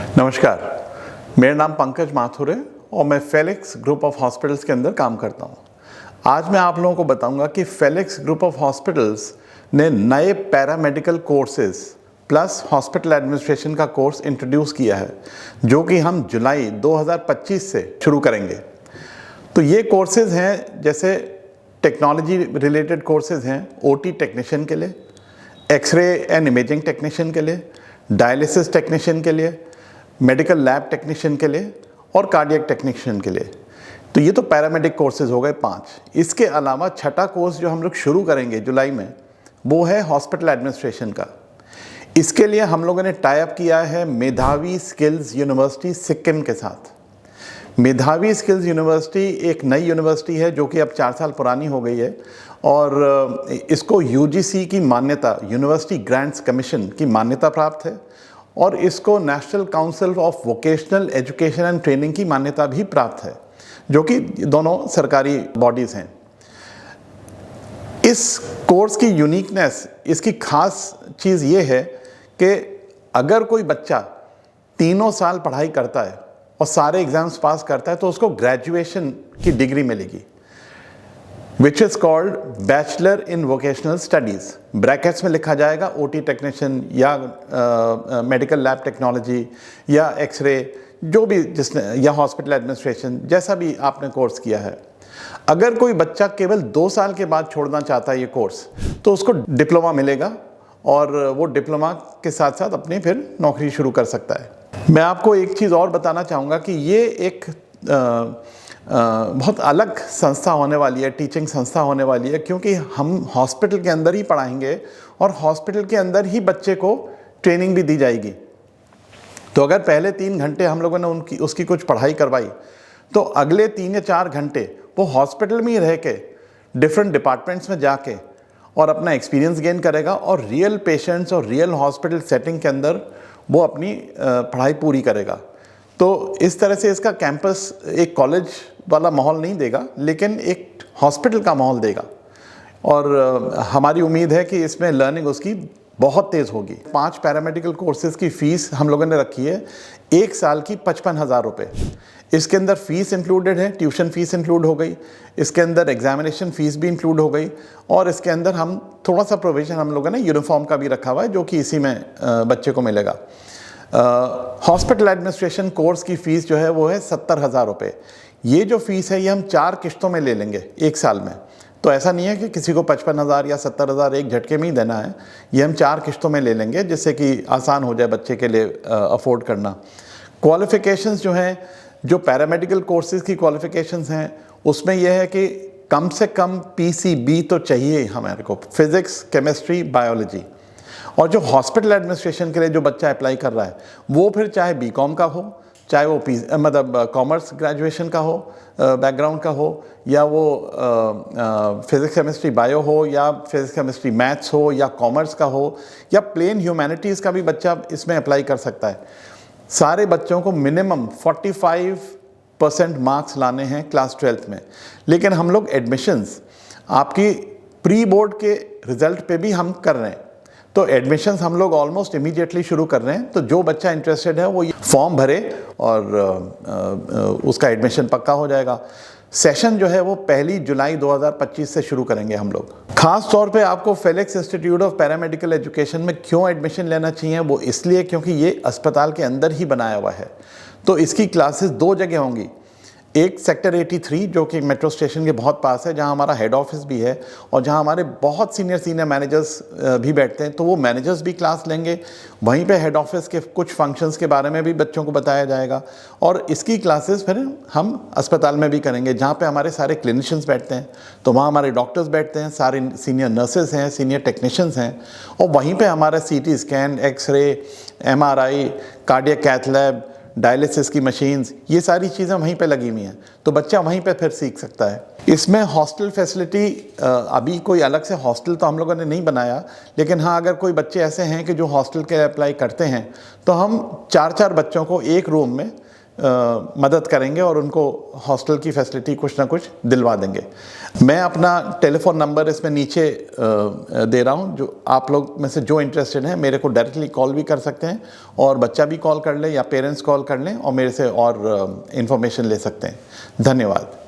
नमस्कार, मेरा नाम पंकज माथुर है और मैं फेलिक्स ग्रुप ऑफ हॉस्पिटल्स के अंदर काम करता हूँ। आज मैं आप लोगों को बताऊंगा कि फेलिक्स ग्रुप ऑफ हॉस्पिटल्स ने नए paramedical courses plus hospital administration का कोर्स इंट्रोड्यूस किया है, जो कि हम जुलाई 2025 से शुरू करेंगे। तो ये कोर्सेज हैं, जैसे टेक्नोलॉजी रिलेटेड कोर्सेज हैं ओटी टेक्नीशियन के लिए, एक्सरे एंड इमेजिंग टेक्नीशियन के लिए, डायलिसिस टेक्नीशियन के लिए, मेडिकल लैब टेक्नीशियन के लिए और कार्डियक टेक्नीशियन के लिए। तो ये तो पैरामेडिक कोर्सेज हो गए 5। इसके अलावा छठा कोर्स जो हम लोग शुरू करेंगे जुलाई में, वो है हॉस्पिटल एडमिनिस्ट्रेशन का। इसके लिए हम लोगों ने टाई अप किया है मेधावी स्किल्स यूनिवर्सिटी सिक्किम के साथ। मेधावी स्किल्स यूनिवर्सिटी एक नई यूनिवर्सिटी है जो कि अब 4 साल पुरानी हो गई है और इसको यूजीसी की मान्यता, यूनिवर्सिटी ग्रांट्स कमीशन की मान्यता प्राप्त है और इसको national council of vocational education and training की मान्यता भी प्राप्त है, जो कि दोनों सरकारी बॉडीज़ हैं। इस कोर्स की यूनिकनेस, इसकी खास चीज़ ये है कि अगर कोई बच्चा तीनों साल पढ़ाई करता है और सारे एग्ज़ाम्स पास करता है तो उसको ग्रेजुएशन की डिग्री मिलेगी, which is called bachelor in vocational studies. Brackets में लिखा जाएगा ओटी टेक्नीशियन या मेडिकल लैब टेक्नोलॉजी या एक्सरे, जो भी जिसने, या हॉस्पिटल एडमिनिस्ट्रेशन, जैसा भी आपने कोर्स किया है। अगर कोई बच्चा केवल 2 साल के बाद छोड़ना चाहता है ये कोर्स, तो उसको डिप्लोमा मिलेगा और वो डिप्लोमा के साथ साथ अपनी फिर नौकरी शुरू कर सकता है। मैं आपको एक चीज़ और बताना चाहूँगा कि ये एक बहुत अलग संस्था होने वाली है, टीचिंग संस्था होने वाली है, क्योंकि हम हॉस्पिटल के अंदर ही पढ़ाएंगे और हॉस्पिटल के अंदर ही बच्चे को ट्रेनिंग भी दी जाएगी। तो अगर पहले 3 घंटे हम लोगों ने उसकी कुछ पढ़ाई करवाई, तो अगले 3 या 4 घंटे वो हॉस्पिटल में ही रह के डिफरेंट डिपार्टमेंट्स में जाके और अपना एक्सपीरियंस गेन करेगा और रियल पेशेंट्स और रियल हॉस्पिटल सेटिंग के अंदर वो अपनी पढ़ाई पूरी करेगा। तो इस तरह से इसका कैंपस एक कॉलेज वाला माहौल नहीं देगा, लेकिन एक हॉस्पिटल का माहौल देगा और हमारी उम्मीद है कि इसमें लर्निंग उसकी बहुत तेज़ होगी। 5 पैरामेडिकल कोर्सेज़ की फ़ीस हम लोगों ने रखी है 1 साल की 55,000 रुपये। इसके अंदर फ़ीस इंक्लूडेड है, ट्यूशन फ़ीस इंक्लूड हो गई, इसके अंदर एग्जामिनेशन फ़ीस भी इंक्लूड हो गई और इसके अंदर हम थोड़ा सा प्रोविज़न हम लोगों ने यूनिफॉर्म का भी रखा हुआ है, जो कि इसी में बच्चे को मिलेगा। हॉस्पिटल एडमिनिस्ट्रेशन कोर्स की फ़ीस जो है वो है 70,000 रुपये। ये जो फ़ीस है ये हम 4 किश्तों में ले लेंगे 1 साल में। तो ऐसा नहीं है कि किसी को 55,000 या 70,000 एक झटके में ही देना है, ये हम 4 किश्तों में ले लेंगे, जिससे कि आसान हो जाए बच्चे के लिए अफोर्ड करना। क्वालिफ़िकेशंस जो हैं, जो पैरामेडिकल कोर्सेज़ की क्वालिफ़िकेशंस हैं, उसमें यह है कि कम से कम पीसीबी तो चाहिए हमारे को, फिज़िक्स, केमिस्ट्री, बायोलॉजी। और जो हॉस्पिटल एडमिनिस्ट्रेशन के लिए जो बच्चा अप्लाई कर रहा है, वो फिर चाहे बीकॉम का हो, चाहे वो मतलब कॉमर्स ग्रेजुएशन का हो, बैकग्राउंड का हो, या वो फिज़िक्स केमिस्ट्री बायो हो, या फिज़िक्स केमिस्ट्री मैथ्स हो, या कॉमर्स का हो, या प्लेन ह्यूमैनिटीज़ का भी बच्चा इसमें अप्लाई कर सकता है। सारे बच्चों को मिनिमम 45% मार्क्स लाने हैं क्लास 12th में। लेकिन हम लोग एडमिशन्स आपकी प्री बोर्ड के रिज़ल्ट पे भी हम कर रहे हैं, तो एडमिशन्स हम लोग ऑलमोस्ट इमीडिएटली शुरू कर रहे हैं। तो जो बच्चा इंटरेस्टेड है वो ये फॉर्म भरे और उसका एडमिशन पक्का हो जाएगा। सेशन जो है वो 1 जुलाई 2025 से शुरू करेंगे हम लोग। खास तौर पे आपको Felix institute of paramedical education में क्यों एडमिशन लेना चाहिए, वो इसलिए क्योंकि ये अस्पताल के अंदर ही बनाया हुआ है। तो इसकी क्लासेस 2 जगह होंगी, एक सेक्टर 83 जो कि मेट्रो स्टेशन के बहुत पास है, जहां हमारा हेड ऑफिस भी है और जहां हमारे बहुत सीनियर मैनेजर्स भी बैठते हैं। तो वो मैनेजर्स भी क्लास लेंगे, वहीं पे हेड ऑफिस के कुछ फंक्शंस के बारे में भी बच्चों को बताया जाएगा और इसकी क्लासेस फिर हम अस्पताल में भी करेंगे, जहाँ पे हमारे सारे क्लिनिशियंस बैठते हैं। तो वहाँ हमारे डॉक्टर्स बैठते हैं, सारे सीनियर नर्सेज हैं, सीनियर टेक्नीशियंस हैं और वहीं पर हमारा CT scan, x-ray, MRI, cardiac cath lab, dialysis की मशीन्स, ये सारी चीज़ें वहीं पे लगी हुई हैं। तो बच्चा वहीं पे फिर सीख सकता है। इसमें हॉस्टल फैसिलिटी, अभी कोई अलग से हॉस्टल तो हम लोगों ने नहीं बनाया, लेकिन हाँ, अगर कोई बच्चे ऐसे हैं कि जो हॉस्टल के अप्लाई करते हैं, तो हम 4-4 बच्चों को एक रूम में मदद करेंगे और उनको हॉस्टल की फैसिलिटी कुछ ना कुछ दिलवा देंगे। मैं अपना टेलीफोन नंबर इसमें नीचे दे रहा हूँ, जो आप लोग में से जो इंटरेस्टेड हैं मेरे को डायरेक्टली कॉल भी कर सकते हैं, और बच्चा भी कॉल कर ले या पेरेंट्स कॉल कर लें और मेरे से और इन्फॉर्मेशन ले सकते हैं। धन्यवाद।